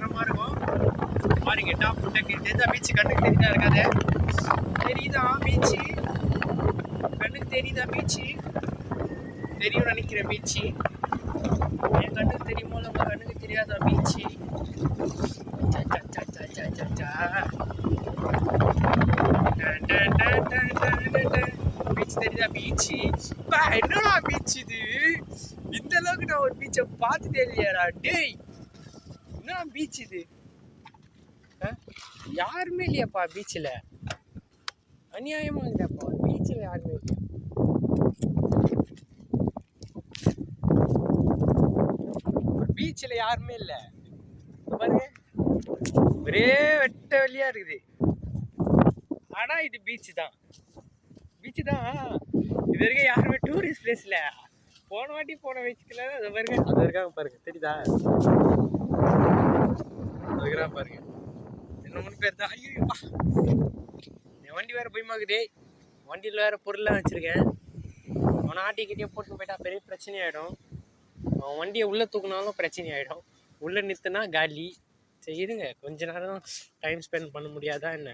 பயங்கரமா இருக்கும். பாருங்க டாப் தெரிஞ்சா பீச்சு கண்ணுக்கு தெரியுதா இருக்காது? தெரியுதா பீச்சு? கண்ணுக்கு தெரியுதா பீச்சு? தெரியும் நினைக்கிறேன் பீச்சு. என் கண்ணுக்கு தெரியுமோ நம்ம கண்ணுக்கு தெரியாதா பீச்சு? பீச் தெரியுதா பீச்சு? என்னடா பீச் இது? இந்த அளவுக்கு நான் ஒரு பீச்சை பார்த்துட்டே இல்லையாடா டேய். என்ன பீச் இது? யாருமே இல்லையாப்பா பீச்சில்? அநியாயமா இல்லையாப்பா பீச்சில் யாருமே இல்லையா? பீச்சில் யாருமே இல்லை பாருங்க, ஒரே வெட்ட வெளியா இருக்குது. ஆனா இது பீச் தான், பீச் தான். இது வரைக்கும் யாருமே டூரிஸ்ட் பிளேஸ்ல போன வாட்டி போன பீச்சுக்குள்ள அது பாருங்க, அது இருக்காங்க பாருங்க, தெரியுதா? அதுக்குறா பாருங்க, என்ன மூணு பேர் தான். ஐயோப்பா, என் வண்டி வேற பயமாக்குதே. வண்டியில் வேற பொருள்லாம் வச்சிருக்கேன். அவனை ஆட்டிக்கிட்டே போட்டு போயிட்டா பெரிய பிரச்சனை ஆகிடும். அவன் வண்டியை உள்ளே தூக்குனாலும் பிரச்சனை ஆகிடும். உள்ளே நிறுத்தினா காலி. சரி இருங்க, கொஞ்ச நேரம் டைம் ஸ்பெண்ட் பண்ண முடியாதா என்ன?